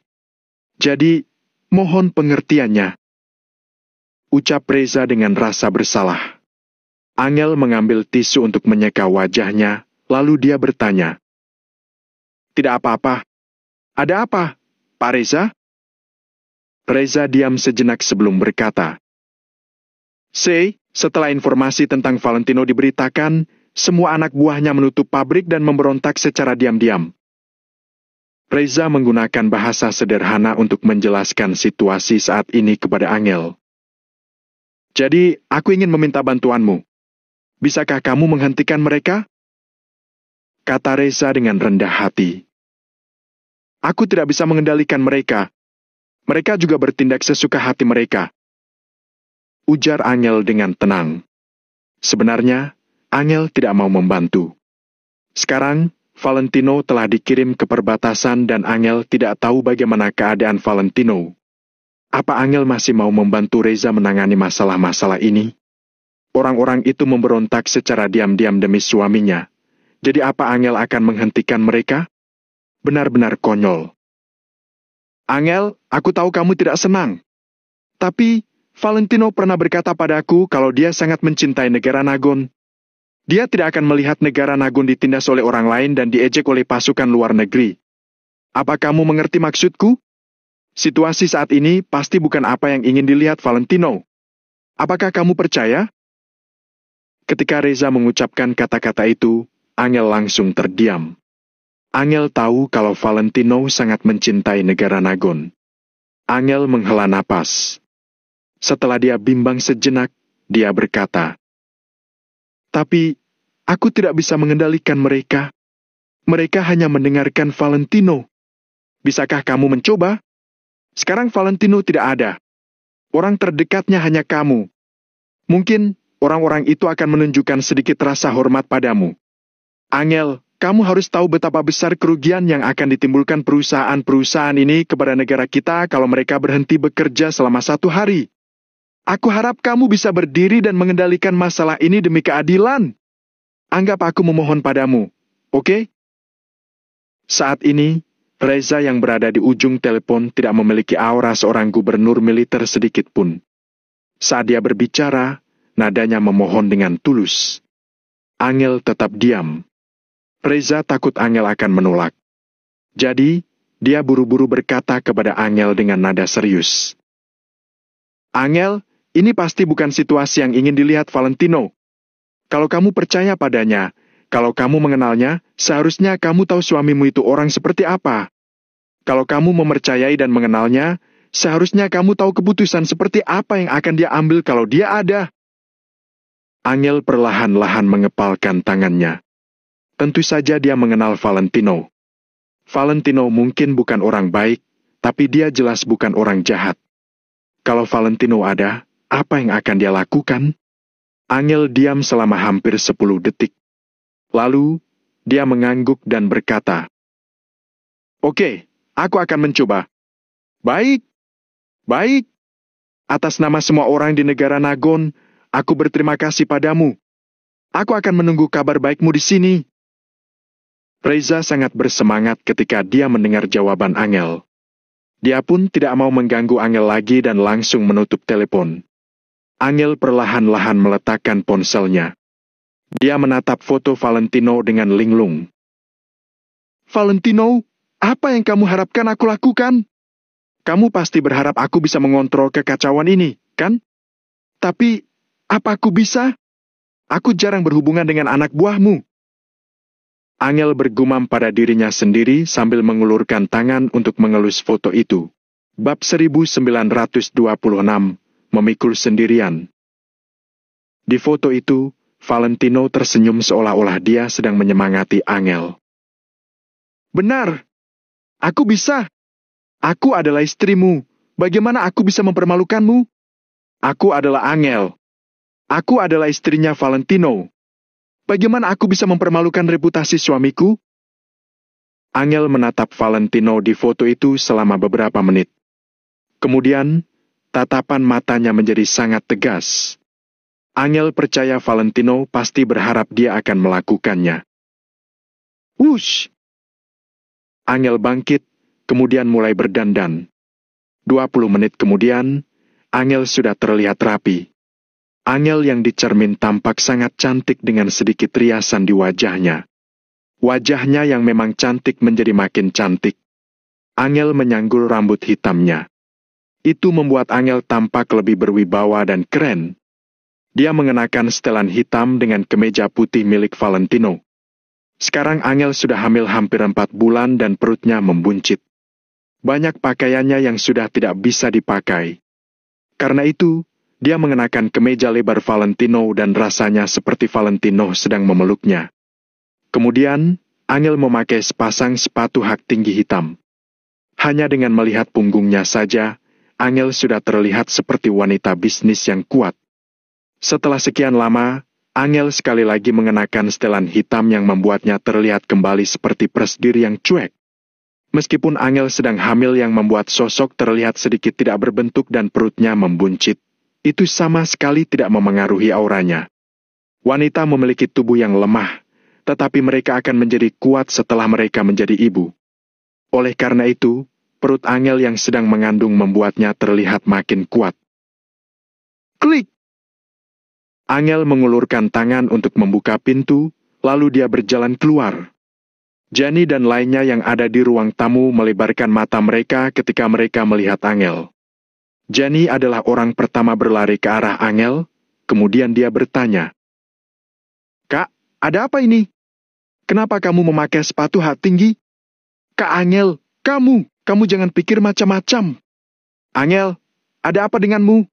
Jadi, mohon pengertiannya. Ucap Reza dengan rasa bersalah. Angel mengambil tisu untuk menyeka wajahnya, lalu dia bertanya. Tidak apa-apa. Ada apa, Pak Reza? Reza diam sejenak sebelum berkata. Setelah informasi tentang Valentino diberitakan, semua anak buahnya menutup pabrik dan memberontak secara diam-diam. Reza menggunakan bahasa sederhana untuk menjelaskan situasi saat ini kepada Angel. Jadi, aku ingin meminta bantuanmu. Bisakah kamu menghentikan mereka? Kata Reza dengan rendah hati. Aku tidak bisa mengendalikan mereka. Mereka juga bertindak sesuka hati mereka. Ujar Angel dengan tenang. Sebenarnya, Angel tidak mau membantu. Sekarang, Valentino telah dikirim ke perbatasan dan Angel tidak tahu bagaimana keadaan Valentino. Apa Angel masih mau membantu Reza menangani masalah-masalah ini? Orang-orang itu memberontak secara diam-diam demi suaminya. Jadi apa Angel akan menghentikan mereka? Benar-benar konyol. Angel, aku tahu kamu tidak senang. Tapi, Valentino pernah berkata padaku kalau dia sangat mencintai negara Nagon. Dia tidak akan melihat negara Nagon ditindas oleh orang lain dan diejek oleh pasukan luar negeri. Apa kamu mengerti maksudku? Situasi saat ini pasti bukan apa yang ingin dilihat Valentino. Apakah kamu percaya? Ketika Reza mengucapkan kata-kata itu, Angel langsung terdiam. Angel tahu kalau Valentino sangat mencintai negara Nagon. Angel menghela napas. Setelah dia bimbang sejenak, dia berkata, Tapi, aku tidak bisa mengendalikan mereka. Mereka hanya mendengarkan Valentino. Bisakah kamu mencoba? Sekarang Valentino tidak ada. Orang terdekatnya hanya kamu. Mungkin orang-orang itu akan menunjukkan sedikit rasa hormat padamu. Angel, kamu harus tahu betapa besar kerugian yang akan ditimbulkan perusahaan-perusahaan ini kepada negara kita kalau mereka berhenti bekerja selama 1 hari. Aku harap kamu bisa berdiri dan mengendalikan masalah ini demi keadilan. Anggap aku memohon padamu, oke? Saat ini, Reza yang berada di ujung telepon tidak memiliki aura seorang gubernur militer sedikit pun. Saat dia berbicara, nadanya memohon dengan tulus. Angel tetap diam. Reza takut Angel akan menolak. Jadi, dia buru-buru berkata kepada Angel dengan nada serius. Angel, ini pasti bukan situasi yang ingin dilihat Valentino. Kalau kamu percaya padanya, kalau kamu mengenalnya, seharusnya kamu tahu suamimu itu orang seperti apa. Kalau kamu mempercayai dan mengenalnya, seharusnya kamu tahu keputusan seperti apa yang akan dia ambil kalau dia ada. Angel perlahan-lahan mengepalkan tangannya. Tentu saja dia mengenal Valentino. Valentino mungkin bukan orang baik, tapi dia jelas bukan orang jahat. Kalau Valentino ada, apa yang akan dia lakukan? Angel diam selama hampir 10 detik. Lalu, dia mengangguk dan berkata, Oke, aku akan mencoba. Baik, baik. Atas nama semua orang di negara Nagon, aku berterima kasih padamu. Aku akan menunggu kabar baikmu di sini. Reza sangat bersemangat ketika dia mendengar jawaban Angel. Dia pun tidak mau mengganggu Angel lagi dan langsung menutup telepon. Angel perlahan-lahan meletakkan ponselnya. Dia menatap foto Valentino dengan linglung. Valentino, apa yang kamu harapkan aku lakukan? Kamu pasti berharap aku bisa mengontrol kekacauan ini, kan? Tapi, apa aku bisa? Aku jarang berhubungan dengan anak buahmu. Angel bergumam pada dirinya sendiri sambil mengulurkan tangan untuk mengelus foto itu. Bab 1926, Memikul Sendirian. Di foto itu, Valentino tersenyum seolah-olah dia sedang menyemangati Angel. Benar, aku bisa. Aku adalah istrimu. Bagaimana aku bisa mempermalukanmu? Aku adalah Angel. Aku adalah istrinya Valentino. Bagaimana aku bisa mempermalukan reputasi suamiku? Angel menatap Valentino di foto itu selama beberapa menit. Kemudian, tatapan matanya menjadi sangat tegas. Angel percaya Valentino pasti berharap dia akan melakukannya. Wush! Angel bangkit, kemudian mulai berdandan. 20 menit kemudian, Angel sudah terlihat rapi. Angel yang di cermin tampak sangat cantik dengan sedikit riasan di wajahnya. Wajahnya yang memang cantik menjadi makin cantik. Angel menyanggul rambut hitamnya. Itu membuat Angel tampak lebih berwibawa dan keren. Dia mengenakan setelan hitam dengan kemeja putih milik Valentino. Sekarang Angel sudah hamil hampir 4 bulan dan perutnya membuncit. Banyak pakaiannya yang sudah tidak bisa dipakai. Karena itu, dia mengenakan kemeja lebar Valentino dan rasanya seperti Valentino sedang memeluknya. Kemudian, Angel memakai sepasang sepatu hak tinggi hitam. Hanya dengan melihat punggungnya saja, Angel sudah terlihat seperti wanita bisnis yang kuat. Setelah sekian lama, Angel sekali lagi mengenakan setelan hitam yang membuatnya terlihat kembali seperti presdir yang cuek. Meskipun Angel sedang hamil yang membuat sosok terlihat sedikit tidak berbentuk dan perutnya membuncit, itu sama sekali tidak memengaruhi auranya. Wanita memiliki tubuh yang lemah, tetapi mereka akan menjadi kuat setelah mereka menjadi ibu. Oleh karena itu, perut Angel yang sedang mengandung membuatnya terlihat makin kuat. Klik! Angel mengulurkan tangan untuk membuka pintu, lalu dia berjalan keluar. Jani dan lainnya yang ada di ruang tamu melebarkan mata mereka ketika mereka melihat Angel. Jani adalah orang pertama berlari ke arah Angel, kemudian dia bertanya, Kak, ada apa ini? Kenapa kamu memakai sepatu hak tinggi? Kak Angel, kamu jangan pikir macam-macam. Angel, ada apa denganmu?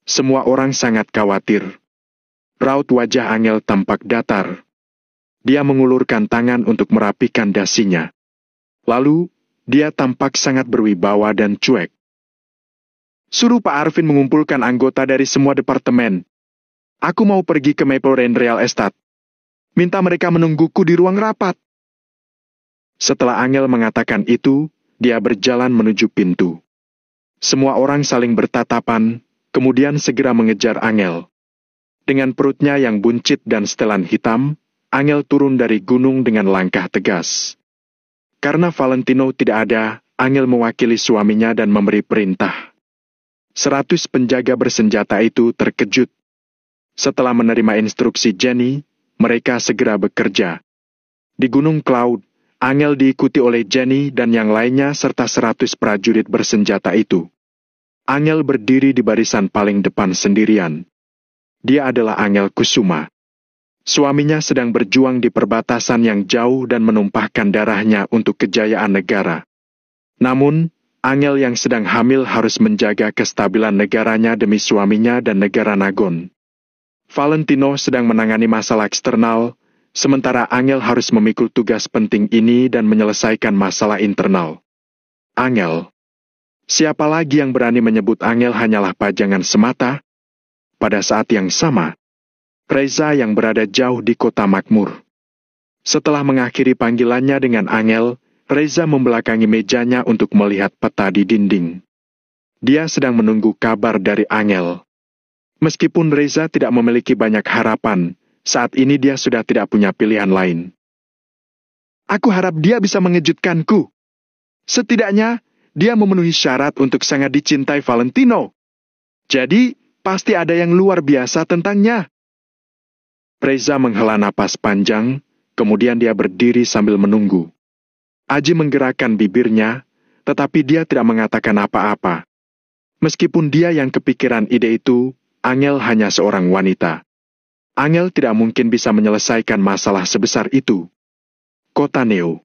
Semua orang sangat khawatir. Raut wajah Angel tampak datar. Dia mengulurkan tangan untuk merapikan dasinya. Lalu, Dia tampak sangat berwibawa dan cuek. Suruh Pak Arvin mengumpulkan anggota dari semua departemen. Aku mau pergi ke Maple Rain Real Estate. Minta mereka menungguku di ruang rapat. Setelah Angel mengatakan itu, dia berjalan menuju pintu. Semua orang saling bertatapan, kemudian segera mengejar Angel. Dengan perutnya yang buncit dan setelan hitam, Angel turun dari gunung dengan langkah tegas. Karena Valentino tidak ada, Angel mewakili suaminya dan memberi perintah. 100 penjaga bersenjata itu terkejut. Setelah menerima instruksi Jenny, mereka segera bekerja. Di Gunung Cloud, Angel diikuti oleh Jenny dan yang lainnya serta 100 prajurit bersenjata itu. Angel berdiri di barisan paling depan sendirian. Dia adalah Angel Kusuma. Suaminya sedang berjuang di perbatasan yang jauh dan menumpahkan darahnya untuk kejayaan negara. Namun, Angel yang sedang hamil harus menjaga kestabilan negaranya demi suaminya dan negara Nagon. Valentino sedang menangani masalah eksternal, sementara Angel harus memikul tugas penting ini dan menyelesaikan masalah internal. Angel. Siapa lagi yang berani menyebut Angel hanyalah pajangan semata? Pada saat yang sama, Reza yang berada jauh di kota makmur. Setelah mengakhiri panggilannya dengan Angel, Reza membelakangi mejanya untuk melihat peta di dinding. Dia sedang menunggu kabar dari Angel. Meskipun Reza tidak memiliki banyak harapan, saat ini dia sudah tidak punya pilihan lain. Aku harap dia bisa mengejutkanku. Setidaknya, dia memenuhi syarat untuk sangat dicintai Valentino. Jadi, pasti ada yang luar biasa tentangnya. Reza menghela napas panjang, kemudian dia berdiri sambil menunggu. Aji menggerakkan bibirnya, tetapi dia tidak mengatakan apa-apa. Meskipun dia yang kepikiran ide itu, Angel hanya seorang wanita. Angel tidak mungkin bisa menyelesaikan masalah sebesar itu. Kota Neo.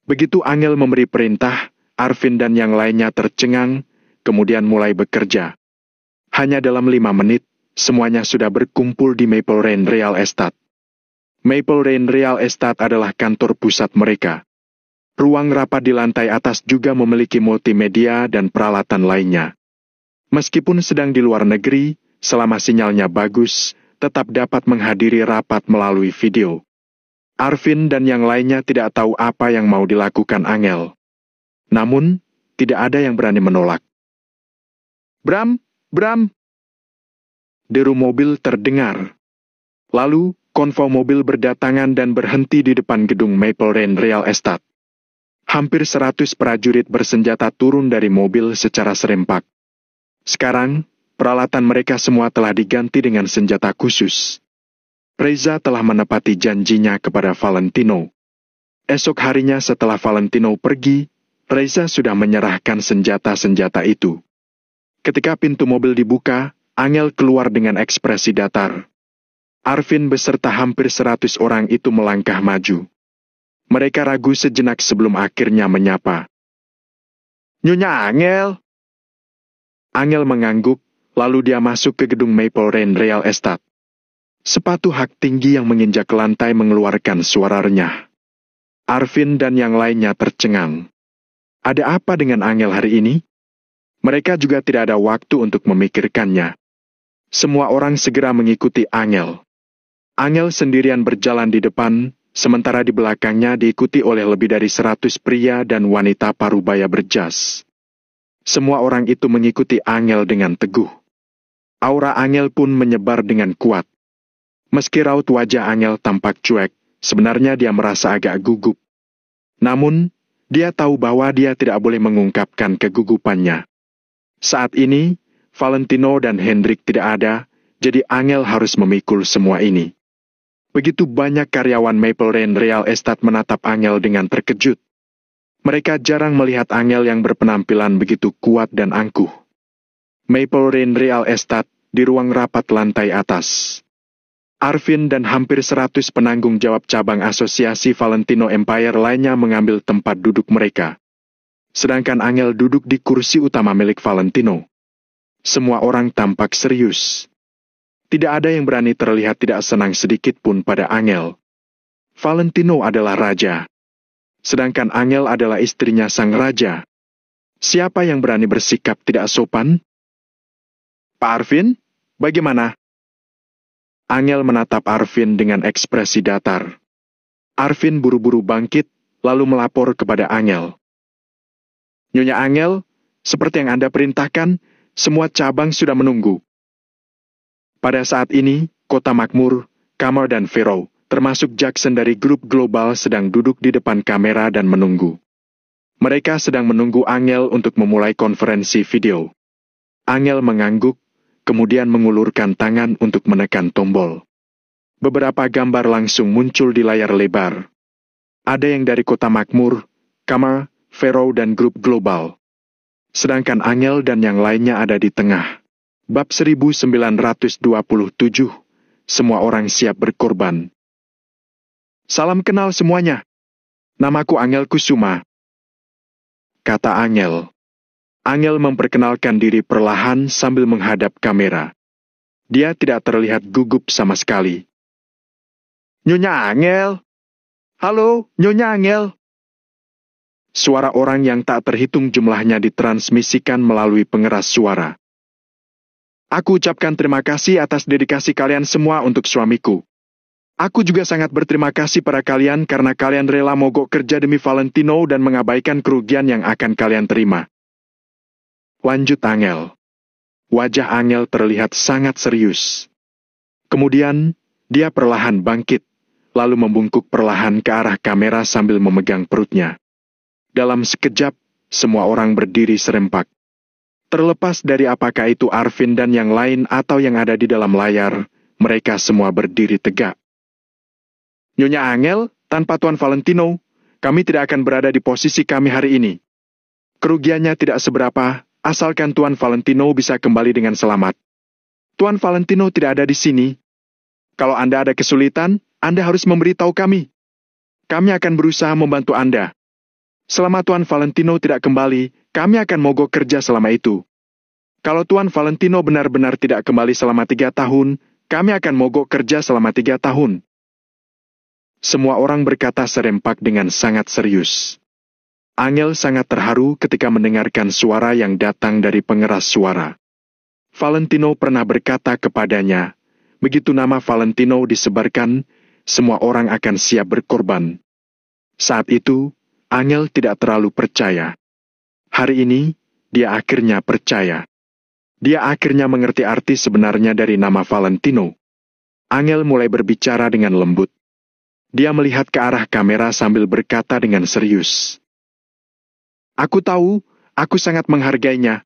Begitu Angel memberi perintah, Arvin dan yang lainnya tercengang, kemudian mulai bekerja. Hanya dalam 5 menit, semuanya sudah berkumpul di Maple Rain Real Estate. Maple Rain Real Estate adalah kantor pusat mereka. Ruang rapat di lantai atas juga memiliki multimedia dan peralatan lainnya. Meskipun sedang di luar negeri, selama sinyalnya bagus, tetap dapat menghadiri rapat melalui video. Arvin dan yang lainnya tidak tahu apa yang mau dilakukan Angel. Namun, tidak ada yang berani menolak. Bram! Deru mobil terdengar. Lalu, konvoi mobil berdatangan dan berhenti di depan gedung Maple Rain Real Estate. Hampir 100 prajurit bersenjata turun dari mobil secara serempak. Sekarang, peralatan mereka semua telah diganti dengan senjata khusus. Reza telah menepati janjinya kepada Valentino. Esok harinya setelah Valentino pergi, Reza sudah menyerahkan senjata-senjata itu. Ketika pintu mobil dibuka, Angel keluar dengan ekspresi datar. Arvin beserta hampir 100 orang itu melangkah maju. Mereka ragu sejenak sebelum akhirnya menyapa. Nyonya Angel! Angel mengangguk, lalu dia masuk ke gedung Maple Rain Real Estate. Sepatu hak tinggi yang menginjak lantai mengeluarkan suara renyah. Arvin dan yang lainnya tercengang. Ada apa dengan Angel hari ini? Mereka juga tidak ada waktu untuk memikirkannya. Semua orang segera mengikuti Angel. Angel sendirian berjalan di depan, sementara di belakangnya diikuti oleh lebih dari 100 pria dan wanita parubaya berjas. Semua orang itu mengikuti Angel dengan teguh. Aura Angel pun menyebar dengan kuat. Meski raut wajah Angel tampak cuek, sebenarnya dia merasa agak gugup. Namun, dia tahu bahwa dia tidak boleh mengungkapkan kegugupannya. Saat ini, Valentino dan Hendrik tidak ada, jadi Angel harus memikul semua ini. Begitu banyak karyawan Maple Rain Real Estate menatap Angel dengan terkejut. Mereka jarang melihat Angel yang berpenampilan begitu kuat dan angkuh. Maple Rain Real Estate di ruang rapat lantai atas. Arvin dan hampir 100 penanggung jawab cabang asosiasi Valentino Empire lainnya mengambil tempat duduk mereka. Sedangkan Angel duduk di kursi utama milik Valentino. Semua orang tampak serius. Tidak ada yang berani terlihat tidak senang sedikit pun pada Angel. Valentino adalah raja. sedangkan Angel adalah istrinya sang raja. Siapa yang berani bersikap tidak sopan? Pak Arvin, bagaimana? Angel menatap Arvin dengan ekspresi datar. Arvin buru-buru bangkit, lalu melapor kepada Angel. Nyonya Angel, seperti yang Anda perintahkan, semua cabang sudah menunggu. Pada saat ini, Kota Makmur, Kamar dan Pharaoh, termasuk Jackson dari grup global sedang duduk di depan kamera dan menunggu. Mereka sedang menunggu Angel untuk memulai konferensi video. Angel mengangguk, kemudian mengulurkan tangan untuk menekan tombol. Beberapa gambar langsung muncul di layar lebar. Ada yang dari Kota Makmur, Kamar, Pharaoh dan grup global. Sedangkan Angel dan yang lainnya ada di tengah. Bab 1927. Semua orang siap berkorban. Salam kenal semuanya. Namaku Angel Kusuma, kata Angel. Angel memperkenalkan diri perlahan sambil menghadap kamera. Dia tidak terlihat gugup sama sekali. Nyonya Angel. Halo, Nyonya Angel. Suara orang yang tak terhitung jumlahnya ditransmisikan melalui pengeras suara. Aku ucapkan terima kasih atas dedikasi kalian semua untuk suamiku. Aku juga sangat berterima kasih pada kalian karena kalian rela mogok kerja demi Valentino dan mengabaikan kerugian yang akan kalian terima. Lanjut Angel. Wajah Angel terlihat sangat serius. Kemudian, dia perlahan bangkit, lalu membungkuk perlahan ke arah kamera sambil memegang perutnya. Dalam sekejap, semua orang berdiri serempak. Terlepas dari apakah itu Arvin dan yang lain atau yang ada di dalam layar, mereka semua berdiri tegak. Nyonya Angel, tanpa Tuan Valentino, kami tidak akan berada di posisi kami hari ini. Kerugiannya tidak seberapa, asalkan Tuan Valentino bisa kembali dengan selamat. Tuan Valentino tidak ada di sini. Kalau Anda ada kesulitan, Anda harus memberitahu kami. Kami akan berusaha membantu Anda. Selama Tuan Valentino tidak kembali, kami akan mogok kerja selama itu. Kalau Tuan Valentino benar-benar tidak kembali selama 3 tahun, kami akan mogok kerja selama 3 tahun. Semua orang berkata serempak dengan sangat serius. Angel sangat terharu ketika mendengarkan suara yang datang dari pengeras suara. Valentino pernah berkata kepadanya, begitu nama Valentino disebarkan, semua orang akan siap berkorban. Saat itu, Angel tidak terlalu percaya. Hari ini, dia akhirnya percaya. Dia akhirnya mengerti arti sebenarnya dari nama Valentino. Angel mulai berbicara dengan lembut. Dia melihat ke arah kamera sambil berkata dengan serius. Aku tahu, aku sangat menghargainya.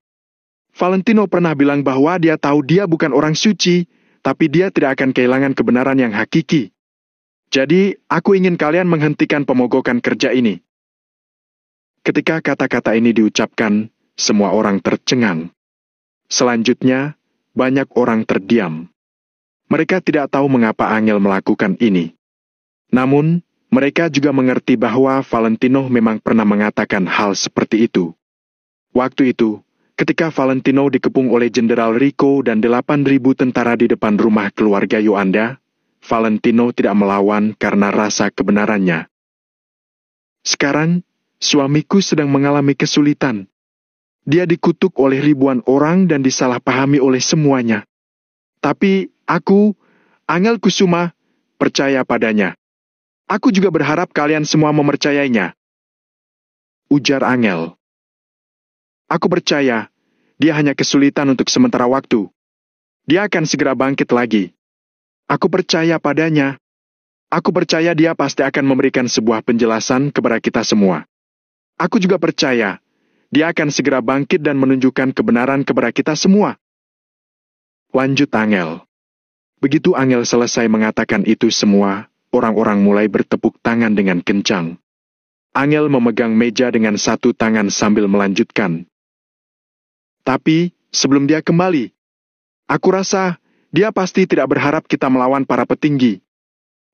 Valentino pernah bilang bahwa dia tahu dia bukan orang suci, tapi dia tidak akan kehilangan kebenaran yang hakiki. Jadi, aku ingin kalian menghentikan pemogokan kerja ini. Ketika kata-kata ini diucapkan, semua orang tercengang. Selanjutnya, banyak orang terdiam. Mereka tidak tahu mengapa Angel melakukan ini. Namun, mereka juga mengerti bahwa Valentino memang pernah mengatakan hal seperti itu. Waktu itu, ketika Valentino dikepung oleh Jenderal Rico dan 8.000 tentara di depan rumah keluarga Yoanda, Valentino tidak melawan karena rasa kebenarannya. Sekarang, suamiku sedang mengalami kesulitan. Dia dikutuk oleh ribuan orang dan disalahpahami oleh semuanya. Tapi, aku, Angel Kusuma, percaya padanya. Aku juga berharap kalian semua mempercayainya. Ujar Angel. Aku percaya, dia hanya kesulitan untuk sementara waktu. Dia akan segera bangkit lagi. Aku percaya padanya. Aku percaya dia pasti akan memberikan sebuah penjelasan kepada kita semua. Aku juga percaya, dia akan segera bangkit dan menunjukkan kebenaran kepada kita semua. Lanjut Angel. Begitu Angel selesai mengatakan itu semua, orang-orang mulai bertepuk tangan dengan kencang. Angel memegang meja dengan satu tangan sambil melanjutkan. Tapi, sebelum dia kembali, aku rasa dia pasti tidak berharap kita melawan para petinggi.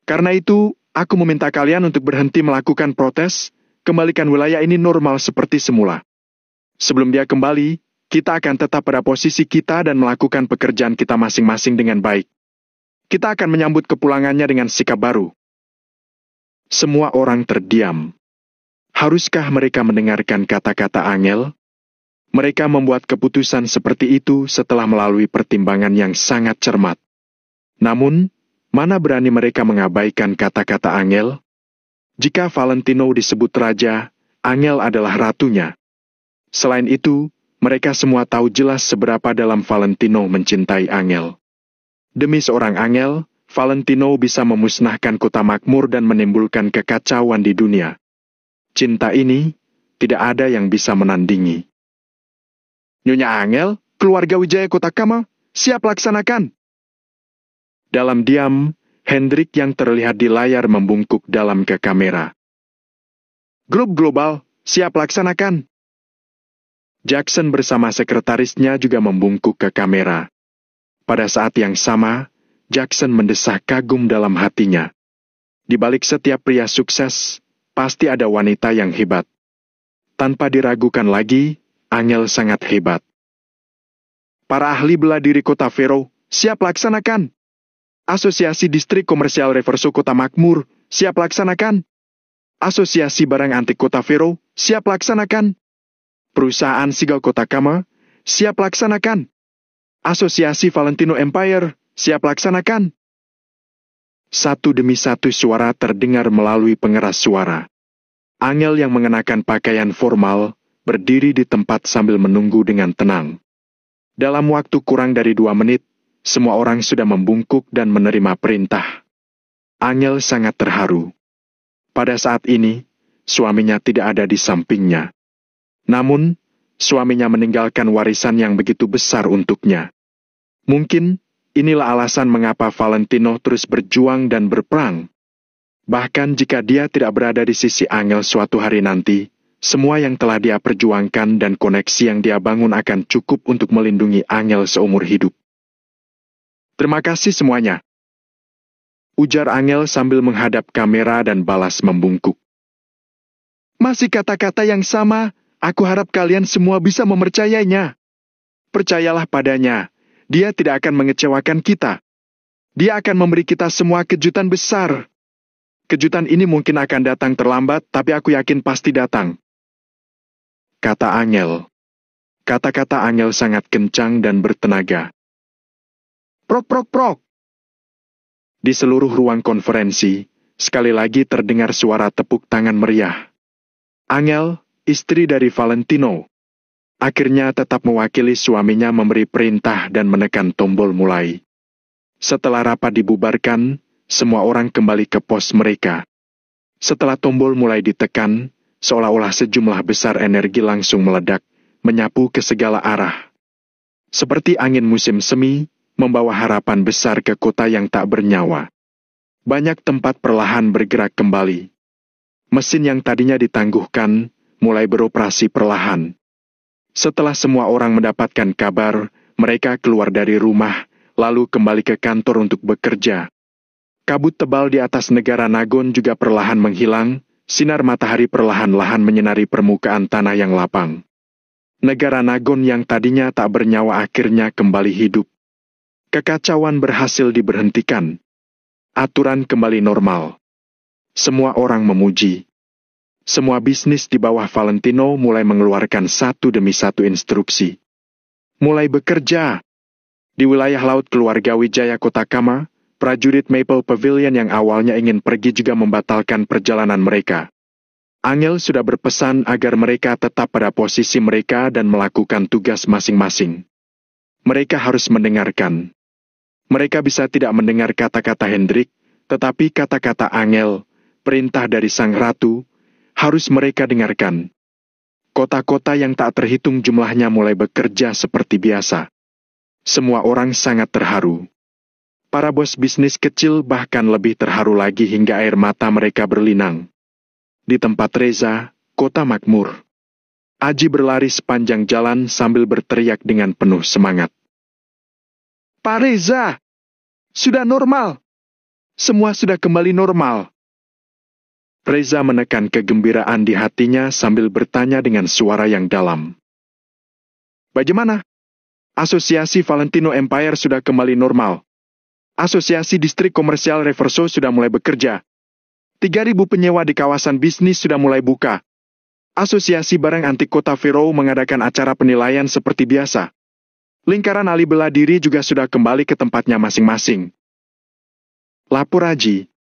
Karena itu, aku meminta kalian untuk berhenti melakukan protes, kembalikan wilayah ini normal seperti semula. Sebelum dia kembali, kita akan tetap pada posisi kita dan melakukan pekerjaan kita masing-masing dengan baik. Kita akan menyambut kepulangannya dengan sikap baru. Semua orang terdiam. Haruskah mereka mendengarkan kata-kata Angel? Mereka membuat keputusan seperti itu setelah melalui pertimbangan yang sangat cermat. Namun, mana berani mereka mengabaikan kata-kata Angel? Jika Valentino disebut raja, Angel adalah ratunya. Selain itu, mereka semua tahu jelas seberapa dalam Valentino mencintai Angel. Demi seorang Angel, Valentino bisa memusnahkan kota makmur dan menimbulkan kekacauan di dunia. Cinta ini, tidak ada yang bisa menandingi. Nyonya Angel, keluarga Wijaya Kotakama, siap laksanakan. Dalam diam, Hendrik yang terlihat di layar membungkuk dalam ke kamera. Grup global, siap laksanakan. Jackson bersama sekretarisnya juga membungkuk ke kamera. Pada saat yang sama, Jackson mendesah kagum dalam hatinya. Di balik setiap pria sukses, pasti ada wanita yang hebat. Tanpa diragukan lagi, Angel sangat hebat. Para ahli bela diri kota Vero, siap laksanakan. Asosiasi Distrik Komersial Reverso Kota Makmur, siap laksanakan. Asosiasi Barang Antik Kota Vero, siap laksanakan. Perusahaan Sigal Kotakama, siap laksanakan. Asosiasi Valentino Empire, siap laksanakan. Satu demi satu suara terdengar melalui pengeras suara. Angel yang mengenakan pakaian formal, berdiri di tempat sambil menunggu dengan tenang. Dalam waktu kurang dari 2 menit, semua orang sudah membungkuk dan menerima perintah. Angel sangat terharu. Pada saat ini, suaminya tidak ada di sampingnya. Namun, suaminya meninggalkan warisan yang begitu besar untuknya. Mungkin, inilah alasan mengapa Valentino terus berjuang dan berperang. Bahkan jika dia tidak berada di sisi Angel suatu hari nanti, semua yang telah dia perjuangkan dan koneksi yang dia bangun akan cukup untuk melindungi Angel seumur hidup. Terima kasih semuanya. Ujar Angel sambil menghadap kamera dan balas membungkuk. Masih kata-kata yang sama, aku harap kalian semua bisa mempercayainya. Percayalah padanya, dia tidak akan mengecewakan kita. Dia akan memberi kita semua kejutan besar. Kejutan ini mungkin akan datang terlambat, tapi aku yakin pasti datang. Kata Angel. Kata-kata Angel sangat kencang dan bertenaga. Prok prok prok. Di seluruh ruang konferensi, sekali lagi terdengar suara tepuk tangan meriah. Angel, istri dari Valentino, akhirnya tetap mewakili suaminya memberi perintah dan menekan tombol mulai. Setelah rapat dibubarkan, semua orang kembali ke pos mereka. Setelah tombol mulai ditekan, seolah-olah sejumlah besar energi langsung meledak, menyapu ke segala arah. Seperti angin musim semi, membawa harapan besar ke kota yang tak bernyawa. Banyak tempat perlahan bergerak kembali. Mesin yang tadinya ditangguhkan, mulai beroperasi perlahan. Setelah semua orang mendapatkan kabar, mereka keluar dari rumah, lalu kembali ke kantor untuk bekerja. Kabut tebal di atas negara Nagon juga perlahan menghilang, sinar matahari perlahan-lahan menyinari permukaan tanah yang lapang. Negara Nagon yang tadinya tak bernyawa akhirnya kembali hidup. Kekacauan berhasil diberhentikan. Aturan kembali normal. Semua orang memuji. Semua bisnis di bawah Valentino mulai mengeluarkan satu demi satu instruksi. Mulai bekerja. Di wilayah laut keluarga Wijaya Kotakama, prajurit Maple Pavilion yang awalnya ingin pergi juga membatalkan perjalanan mereka. Angel sudah berpesan agar mereka tetap pada posisi mereka dan melakukan tugas masing-masing. Mereka harus mendengarkan. Mereka bisa tidak mendengar kata-kata Hendrik, tetapi kata-kata Angel, perintah dari Sang Ratu, harus mereka dengarkan. Kota-kota yang tak terhitung jumlahnya mulai bekerja seperti biasa. Semua orang sangat terharu. Para bos bisnis kecil bahkan lebih terharu lagi hingga air mata mereka berlinang. Di tempat Reza, kota makmur. Aji berlari sepanjang jalan sambil berteriak dengan penuh semangat. Pak Reza! Sudah normal! Semua sudah kembali normal. Reza menekan kegembiraan di hatinya sambil bertanya dengan suara yang dalam. Bagaimana? Asosiasi Valentino Empire sudah kembali normal. Asosiasi Distrik Komersial Reverso sudah mulai bekerja. 3.000 penyewa di kawasan bisnis sudah mulai buka. Asosiasi Barang Antik Kota Vero mengadakan acara penilaian seperti biasa. Lingkaran Ali bela diri juga sudah kembali ke tempatnya masing-masing. Lapor Aji.